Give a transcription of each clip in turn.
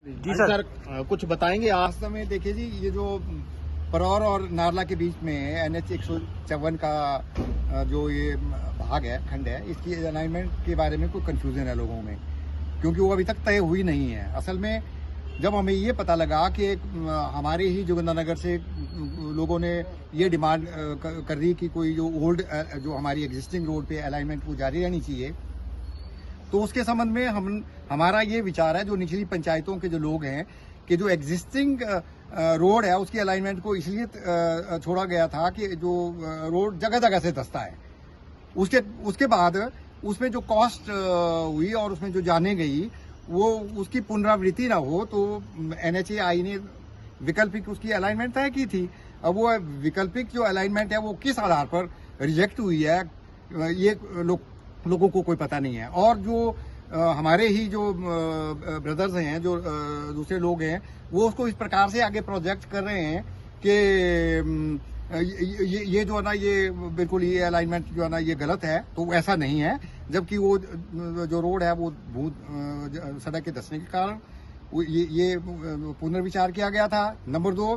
जी sir, कुछ बताएंगे आज समय। देखिए जी, ये जो परौर और नारला के बीच में NH 154 का जो ये भाग है, खंड है, इसकी अलाइनमेंट के बारे में कोई कंफ्यूजन है लोगों में, क्योंकि वो अभी तक तय हुई नहीं है। असल में जब हमें ये पता लगा कि हमारे ही जोगिंद्रनगर से लोगों ने ये डिमांड कर दी कि कोई जो ओल्ड जो हमारी एग्जिस्टिंग रोड पे अलाइनमेंट वो जारी रहनी चाहिए, तो उसके संबंध में हमारा ये विचार है, जो निचली पंचायतों के जो लोग हैं, कि जो एग्जिस्टिंग रोड है उसकी अलाइनमेंट को इसलिए छोड़ा गया था कि जो रोड जगह जगह से धंसता है, उसके बाद उसमें जो कॉस्ट हुई और उसमें जो जाने गई वो उसकी पुनरावृत्ति ना हो, तो NHAI ने वैकल्पिक उसकी अलाइनमेंट तय की थी। अब वो वैकल्पिक जो अलाइनमेंट है वो किस आधार पर रिजेक्ट हुई है, ये लोगों को कोई पता नहीं है। और जो हमारे ही जो ब्रदर्स हैं, जो दूसरे लोग हैं, वो उसको इस प्रकार से आगे प्रोजेक्ट कर रहे हैं कि ये जो है ना, ये बिल्कुल ये अलाइनमेंट जो है ना, ये गलत है। तो ऐसा नहीं है, जबकि वो जो रोड है वो सड़क के धंसने के कारण ये पुनर्विचार किया गया था। नंबर 2,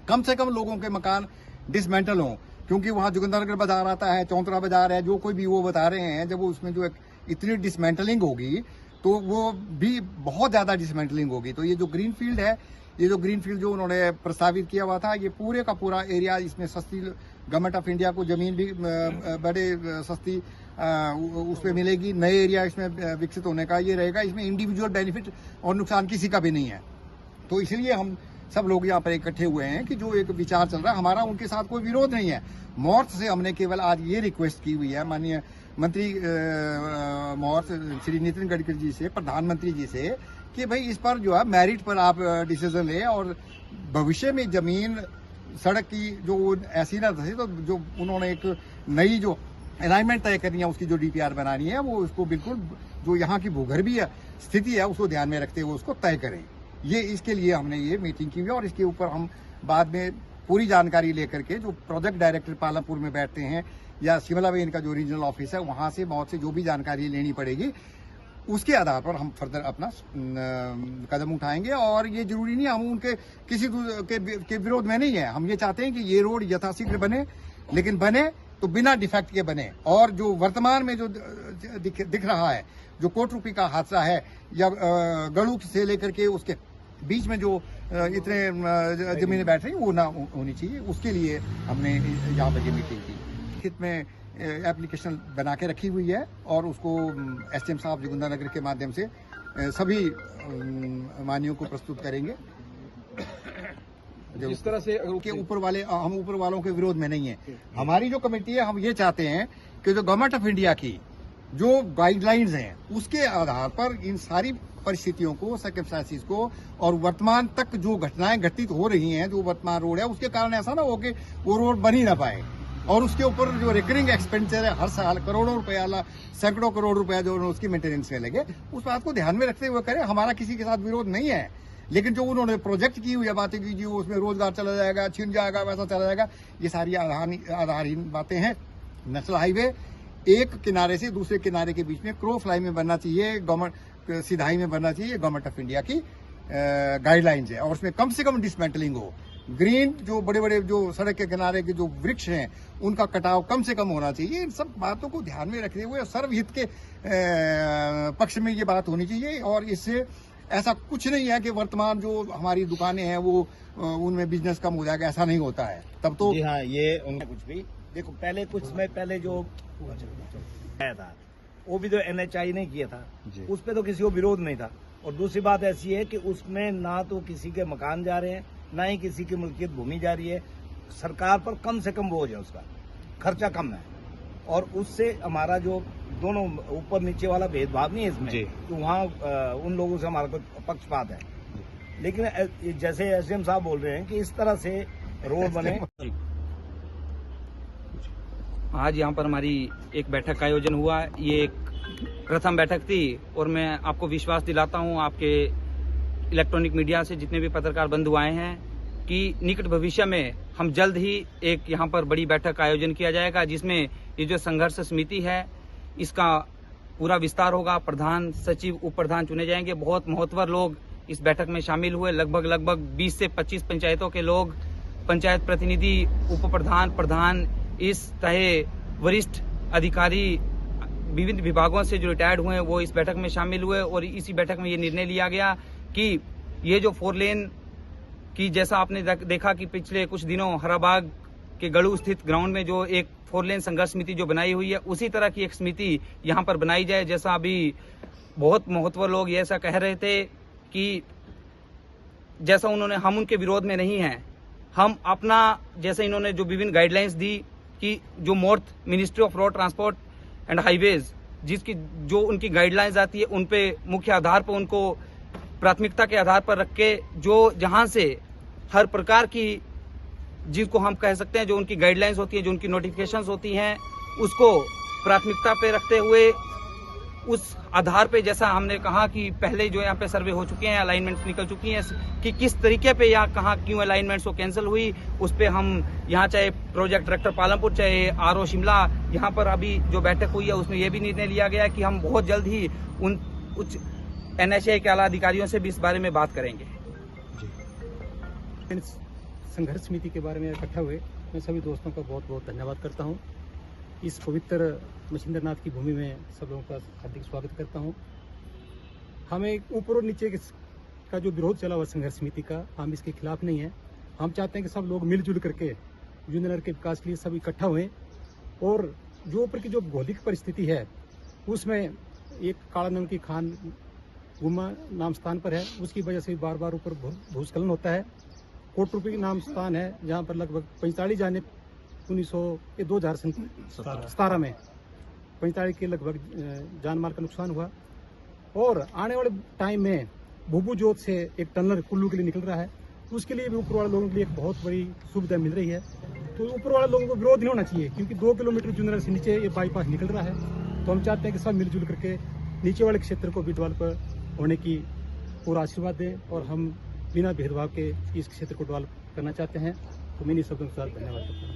कम से कम लोगों के मकान डिसमेंटल हों, क्योंकि वहाँ जोगिंद्रनगर बाजार आता है, चौंतरा बाजार है, जो कोई भी वो बता रहे हैं, जब वो उसमें जो इतनी डिसमेंटलिंग होगी तो वो भी बहुत ज्यादा डिसमेंटलिंग होगी। तो ये जो ग्रीन फील्ड है, ये जो ग्रीन फील्ड जो उन्होंने प्रस्तावित किया हुआ था, ये पूरे का पूरा एरिया, इसमें सस्ती गवर्नमेंट ऑफ इंडिया को जमीन भी बड़े सस्ती उस पर मिलेगी। नए एरिया इसमें विकसित होने का ये रहेगा। इसमें इंडिविजुअल बेनिफिट और नुकसान किसी का भी नहीं है। तो इसलिए हम सब लोग यहाँ पर इकट्ठे हुए हैं कि जो एक विचार चल रहा है, हमारा उनके साथ कोई विरोध नहीं है। मॉर्थ से हमने केवल आज ये रिक्वेस्ट की हुई है माननीय मंत्री मॉर्थ श्री नितिन गडकरी जी से, प्रधानमंत्री जी से, कि भाई इस पर जो है मेरिट पर आप डिसीजन लें, और भविष्य में जमीन सड़क की जो ऐसी ना धसे, तो जो उन्होंने एक नई जो अलाइनमेंट तय करनी है, उसकी जो DPR बनानी है, वो उसको बिल्कुल जो यहाँ की भूगर्भीय स्थिति है उसको ध्यान में रखते हुए उसको तय करें। ये इसके लिए हमने ये मीटिंग की हुई है, और इसके ऊपर हम बाद में पूरी जानकारी लेकर के जो प्रोजेक्ट डायरेक्टर पालमपुर में बैठते हैं, या शिमला में इनका जो रीजनल ऑफिस है, वहां से बहुत से जो भी जानकारी लेनी पड़ेगी, उसके आधार पर हम फर्दर अपना कदम उठाएंगे। और ये जरूरी नहीं, हम उनके किसी के विरोध में नहीं है। हम ये चाहते हैं कि ये रोड यथाशीघ्र बने, लेकिन बने तो बिना डिफेक्ट के बने। और जो वर्तमान में जो दिख रहा है, जो कोटरूपी का हादसा है, या गड़ू से लेकर के उसके बीच में जो इतने जमीनें बैठ रही, वो ना होनी चाहिए। उसके लिए हमने यहाँ पर ये मीटिंग की। हित में एप्लीकेशन बना के रखी हुई है, और उसको SDM साहब जोगिंद्रनगर के माध्यम से सभी मानियों को प्रस्तुत करेंगे। इस तरह से के ऊपर वाले, हम ऊपर वालों के विरोध में नहीं है। हमारी जो कमेटी है, हम ये चाहते हैं कि जो गवर्नमेंट ऑफ इंडिया की जो गाइडलाइंस हैं, उसके आधार पर इन सारी परिस्थितियों को, सर्कमस्टेंसेस को, और वर्तमान तक जो घटनाएं घटित हो रही हैं, जो वर्तमान रोड है, उसके कारण ऐसा ना हो कि वो रोड बन ही ना पाए, और उसके ऊपर जो रिकरिंग एक्सपेंडिचर है हर साल करोड़ों रुपया, सैकड़ों करोड़ रुपया जो उसकी मेंटेनेंस में लगे, उस बात को ध्यान में रखते हुए करें। हमारा किसी के साथ विरोध नहीं है, लेकिन जो उन्होंने प्रोजेक्ट की हुई बातें की, जो उसमें रोजगार चला जाएगा, छिन जाएगा, वैसा चला जाएगा, ये सारी आधारहीन बातें हैं। नेशनल हाईवे एक किनारे से दूसरे किनारे के बीच में क्रॉस फ्लाई में बनना चाहिए, गवर्नमेंट सिधाई में बनना चाहिए। गवर्नमेंट ऑफ इंडिया की गाइडलाइंस है, और उसमें कम से कम डिसमेंटलिंग हो। ग्रीन जो बड़े बड़े जो सड़क के किनारे के जो वृक्ष हैं, उनका कटाव कम से कम होना चाहिए। इन सब बातों को ध्यान में रखते हुए सर्वहित के पक्ष में ये बात होनी चाहिए। और इससे ऐसा कुछ नहीं है कि वर्तमान जो हमारी दुकानें हैं वो उनमें बिजनेस कम हो जाएगा, ऐसा नहीं होता है। तब तो जी हाँ, ये उनका कुछ भी देखो, पहले कुछ समय पहले जो आया था, वो भी तो NHAI ने किया था, उस पे तो किसी को विरोध नहीं था। और दूसरी बात ऐसी है कि उसमें ना तो किसी के मकान जा रहे हैं, ना ही किसी की मुल्कियत भूमि जा रही है। सरकार पर कम से कम बोझ है, उसका खर्चा कम है, और उससे हमारा जो दोनों ऊपर नीचे वाला भेदभाव नहीं है इसमें, तो वहाँ उन लोगों से हमारा कोई पक्षपात है। लेकिन जैसे SDM साहब बोल रहे हैं कि इस तरह से रोड बने। आज यहाँ पर हमारी एक बैठक का आयोजन हुआ। ये एक प्रथम बैठक थी, और मैं आपको विश्वास दिलाता हूँ, आपके इलेक्ट्रॉनिक मीडिया से जितने भी पत्रकार बंधु आए हैं, कि निकट भविष्य में हम जल्द ही एक यहाँ पर बड़ी बैठक का आयोजन किया जाएगा, जिसमें ये जो संघर्ष समिति है इसका पूरा विस्तार होगा। प्रधान सचिव, उप प्रधान चुने जाएंगे। बहुत महत्वपूर्ण लोग इस बैठक में शामिल हुए। लगभग 20 से 25 पंचायतों के लोग, पंचायत प्रतिनिधि, उप प्रधान, प्रधान, इस तरह वरिष्ठ अधिकारी विभिन्न विभागों से जो रिटायर्ड हुए हैं वो इस बैठक में शामिल हुए। और इसी बैठक में ये निर्णय लिया गया कि ये जो 4 लेन की, जैसा आपने देखा कि पिछले कुछ दिनों हराबाग के गड़ू स्थित ग्राउंड में जो एक 4 लेन संघर्ष समिति जो बनाई हुई है, उसी तरह की एक समिति यहाँ पर बनाई जाए। जैसा अभी बहुत महत्व लोग ये ऐसा कह रहे थे कि जैसा हम उनके विरोध में नहीं हैं, हम अपना, जैसे इन्होंने जो विभिन्न गाइडलाइंस दी कि जो मोर्थ ministry of road transport and highways जिसकी जो उनकी गाइडलाइंस आती है, उन पे मुख्य आधार पर उनको प्राथमिकता के आधार पर रख के जो जहां से हर प्रकार की, जिसको हम कह सकते हैं, जो उनकी गाइडलाइंस होती है, जो उनकी नोटिफिकेशंस होती हैं, उसको प्राथमिकता पे रखते हुए उस आधार पे, जैसा हमने कहा कि पहले जो यहाँ पे सर्वे हो चुके हैं, अलाइनमेंट्स निकल चुकी हैं कि किस तरीके पे या कहाँ क्यों अलाइनमेंट्स को कैंसिल हुई, उस पे हम यहाँ चाहे प्रोजेक्ट डायरेक्टर पालमपुर, चाहे आरओ शिमला, यहाँ पर अभी जो बैठक हुई है उसमें ये भी निर्णय लिया गया कि हम बहुत जल्द ही उन उच्च NHAI के आला अधिकारियों से भी इस बारे में बात करेंगे। संघर्ष समिति के बारे में इकट्ठा हुए, मैं सभी दोस्तों का बहुत बहुत धन्यवाद करता हूँ। इस पवित्र मछिंद्रनाथ की भूमि में सब लोगों का हार्दिक स्वागत करता हूँ। हमें ऊपर और नीचे का जो विरोध चला हुआ संघर्ष समिति का, हम इसके खिलाफ नहीं है। हम चाहते हैं कि सब लोग मिलजुल करके यूनियन के विकास के लिए सब इकट्ठा हुए और जो ऊपर की जो भौतिक परिस्थिति है उसमें एक काला नमक की खान गुम्मा नाम स्थान पर है, उसकी वजह से बार बार ऊपर भूस्खलन होता है। कोटरूपी नाम स्थान है जहाँ पर लगभग 45 जाने 2017 में 45 के लगभग जान माल का नुकसान हुआ। और आने वाले टाइम में भूभू जोत से एक टनल कुल्लू के लिए निकल रहा है, उसके लिए भी ऊपर वाले लोगों के लिए एक बहुत बड़ी सुविधा मिल रही है। तो ऊपर वाले लोगों को विरोध नहीं होना चाहिए, क्योंकि 2 किलोमीटर जुन्नर से नीचे ये बाईपास निकल रहा है। तो हम चाहते हैं कि सब मिलजुल करके नीचे वाले क्षेत्र को भी डेवलप होने की पूरा आशीर्वाद दें और हम बिना भेदभाव के इस क्षेत्र को डेवलप करना चाहते हैं। तो मैं इन शब्दों के साथ धन्यवाद करता हूँ।